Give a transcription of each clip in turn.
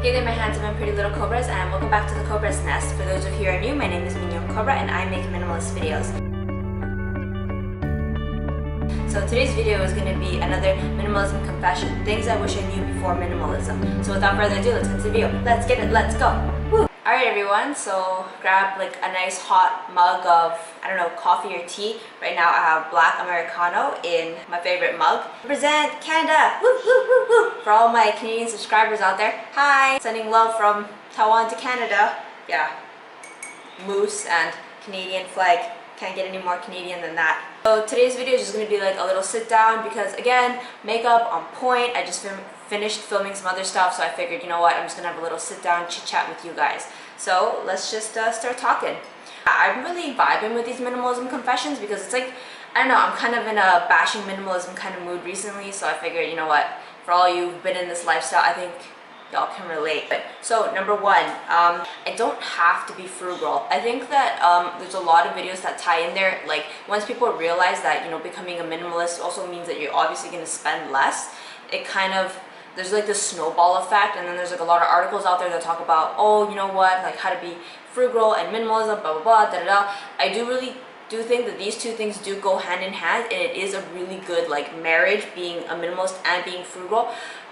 Hey there my handsome and pretty little cobras, and welcome back to the Cobras nest. For those of you who are new, my name is Mignon Cobra and I make minimalist videos. So today's video is going to be another minimalism confession, things I wish I knew before minimalism. So without further ado, let's get to the video. Let's get it, let's go! Woo! Alright everyone, so grab like a nice hot mug of, I don't know, coffee or tea. Right now I have black Americano in my favorite mug. Represent Canada! Woo, woo, woo, woo! For all my Canadian subscribers out there, hi! Sending love from Taiwan to Canada. Yeah, moose and Canadian flag. Can't get any more Canadian than that. So today's video is just going to be like a little sit down because again, makeup on point. I just finished filming some other stuff, so I figured, you know what, I'm just going to have a little sit down chit chat with you guys. So let's just start talking. I'm really vibing with these minimalism confessions because it's like, I don't know, I'm kind of in a bashing minimalism kind of mood recently, so I figured, you know what, for all you've been in this lifestyle, I think y'all can relate. So number one, I don't have to be frugal. I think that there's a lot of videos that tie in there. Like once people realize that, you know, becoming a minimalist also means that you're obviously going to spend less, it kind of, there's like this snowball effect, and then there's like a lot of articles out there that talk about, oh, you know what, like how to be frugal and minimalism, blah blah blah, da da da. I really do think that these two things do go hand in hand, and it is a really good like marriage, being a minimalist and being frugal.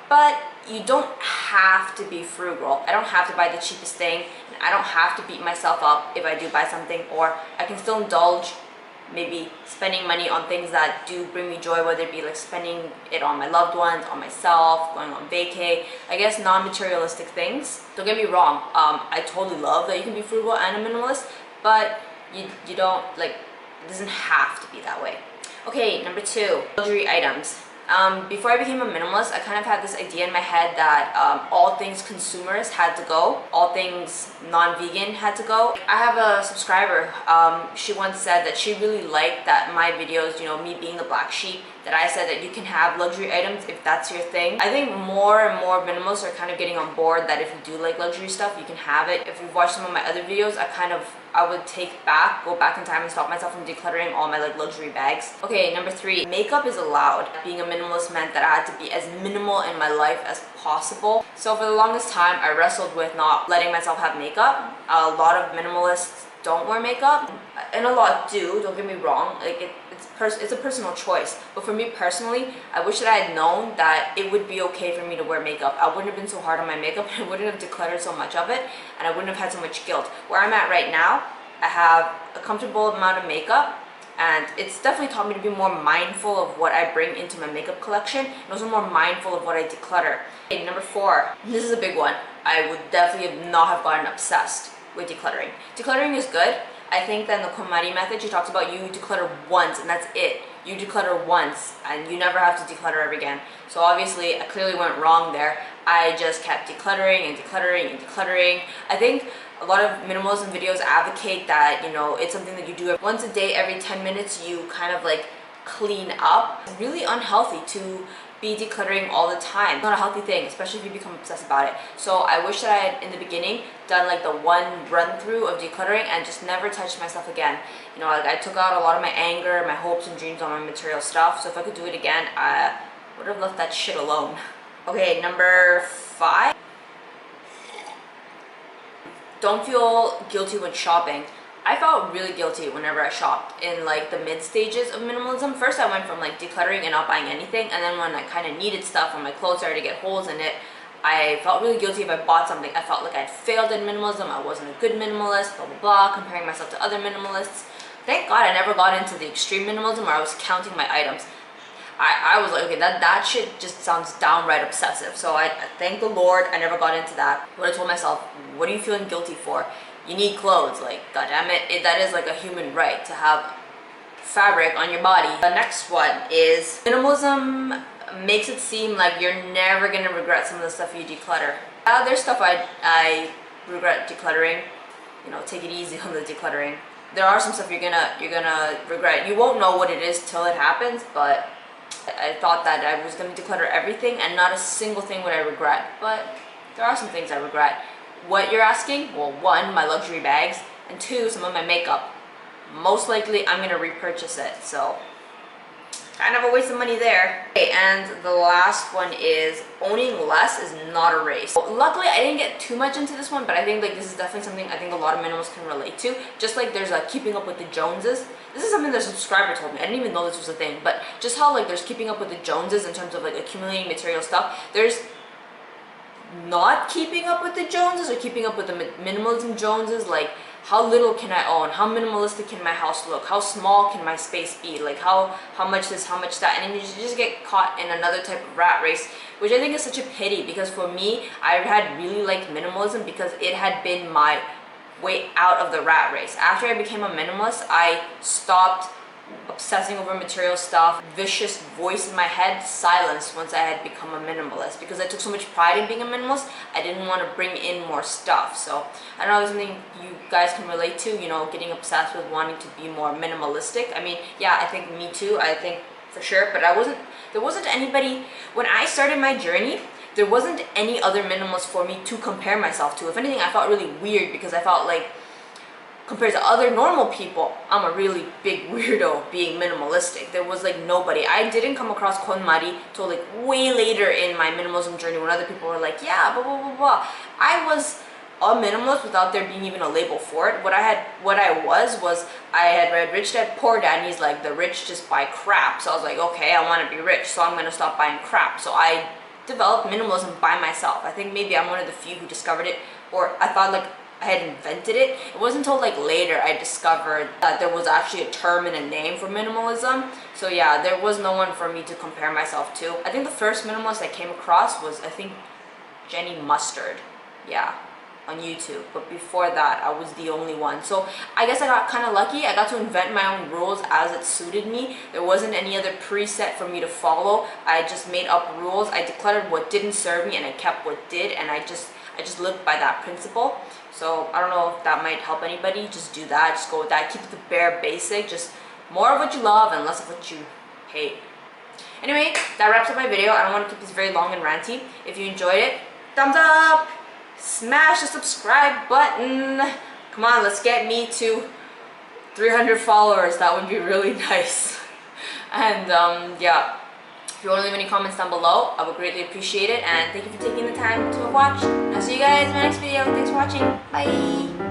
But you don't have to be frugal. I don't have to buy the cheapest thing, and I don't have to beat myself up if I do buy something, or I can still indulge maybe spending money on things that do bring me joy, whether it be like spending it on my loved ones, on myself, going on vacay, I guess non-materialistic things. Don't get me wrong, I totally love that you can be frugal and a minimalist, but you don't, like, it doesn't have to be that way. Okay, number two, luxury items. Before I became a minimalist, I kind of had this idea in my head that all things consumers had to go, all things non-vegan had to go. I have a subscriber, she once said that she really liked that my videos, you know, me being the black sheep, that I said that you can have luxury items if that's your thing. I think more and more minimalists are kind of getting on board that if you do like luxury stuff, you can have it. If you've watched some of my other videos, I would go back in time and stop myself from decluttering all my like luxury bags. Okay, number three, makeup is allowed. Being a minimalist meant that I had to be as minimal in my life as possible. So for the longest time, I wrestled with not letting myself have makeup. A lot of minimalists don't wear makeup, and a lot do, don't get me wrong, like it's a personal choice. But for me personally, I wish that I had known that it would be okay for me to wear makeup. I wouldn't have been so hard on my makeup, I wouldn't have decluttered so much of it, and I wouldn't have had so much guilt. Where I'm at right now, I have a comfortable amount of makeup, and it's definitely taught me to be more mindful of what I bring into my makeup collection, and also more mindful of what I declutter. Okay, number four, this is a big one. I would definitely not have gotten obsessed with decluttering. Decluttering is good. I think that in the KonMari method, she talks about you declutter once and that's it. You declutter once and you never have to declutter ever again. So obviously I clearly went wrong there. I just kept decluttering and decluttering and decluttering. I think a lot of minimalism videos advocate that, you know, it's something that you do once a day, every 10 minutes you kind of like clean up. It's really unhealthy to be decluttering all the time. It's not a healthy thing, especially if you become obsessed about it. So I wish that I had, in the beginning, done like the one run through of decluttering and just never touched myself again. You know, like I took out a lot of my anger, my hopes and dreams on my material stuff. So if I could do it again, I would have left that shit alone. Okay, number five. Don't feel guilty when shopping. I felt really guilty whenever I shopped in like the mid stages of minimalism. First I went from like decluttering and not buying anything, and then when I kind of needed stuff and my clothes started to get holes in it, I felt really guilty if I bought something. I felt like I'd failed in minimalism, I wasn't a good minimalist, blah blah blah, comparing myself to other minimalists. Thank God I never got into the extreme minimalism where I was counting my items. I was like, okay, that shit just sounds downright obsessive. So I thank the Lord I never got into that. But I told myself, what are you feeling guilty for? You need clothes, like, goddammit, that is like a human right to have fabric on your body. The next one is minimalism makes it seem like you're never gonna regret some of the stuff you declutter. There's stuff I regret decluttering. You know, take it easy on the decluttering. There are some stuff you're gonna regret. You won't know what it is till it happens, but I thought that I was gonna declutter everything and not a single thing would I regret. But there are some things I regret. What you're asking? Well, one, my luxury bags, and two, some of my makeup. Most likely I'm gonna repurchase it, so kind of a waste of money there. Okay, and the last one is owning less is not a race. Luckily, I didn't get too much into this one, but I think like this is definitely something I think a lot of minimalists can relate to. Just like there's a keeping up with the Joneses. This is something that a subscriber told me. I didn't even know this was a thing, but just how like there's keeping up with the Joneses in terms of like accumulating material stuff. There's not keeping up with the Joneses or keeping up with the minimalism Joneses, like how little can I own, how minimalistic can my house look, how small can my space be, like how much this, how much that, and then you just get caught in another type of rat race, which I think is such a pity, because for me, I had really liked minimalism because it had been my way out of the rat race. After I became a minimalist, I stopped obsessing over material stuff. Vicious voice in my head silenced once I had become a minimalist, because I took so much pride in being a minimalist. I didn't want to bring in more stuff. So I don't know if it's something you guys can relate to, you know, getting obsessed with wanting to be more minimalistic. I mean, yeah, I think me too, I think for sure, but there wasn't anybody, when I started my journey, there wasn't any other minimalist for me to compare myself to. If anything, I felt really weird, because I felt like compared to other normal people, I'm a really big weirdo being minimalistic. There was like nobody. I didn't come across KonMari till like way later in my minimalism journey, when other people were like, yeah, blah, blah, blah, blah. I was a minimalist without there being even a label for it. What I was I had read Rich Dad Poor Dad, and he's like, the rich just buy crap. So I was like, okay, I want to be rich, so I'm going to stop buying crap. So I developed minimalism by myself. I think maybe I'm one of the few who discovered it, or I thought like I had invented it. It wasn't until like later I discovered that there was actually a term and a name for minimalism. So yeah, there was no one for me to compare myself to. I think the first minimalist I came across was, I think, Jenny Mustard. Yeah, on YouTube. But before that, I was the only one. So I guess I got kind of lucky. I got to invent my own rules as it suited me. There wasn't any other preset for me to follow. I just made up rules. I decluttered what didn't serve me, and I kept what did, and I just lived by that principle. So I don't know if that might help anybody. Just do that. Just go with that. Keep it the bare basic. Just more of what you love and less of what you hate. Anyway, that wraps up my video. I don't want to keep this very long and ranty. If you enjoyed it, thumbs up. Smash the subscribe button. Come on, let's get me to 300 followers. That would be really nice. And yeah. If you want to leave any comments down below, I would greatly appreciate it. And thank you for taking the time to watch. I'll see you guys in my next video. Thanks for watching. Bye.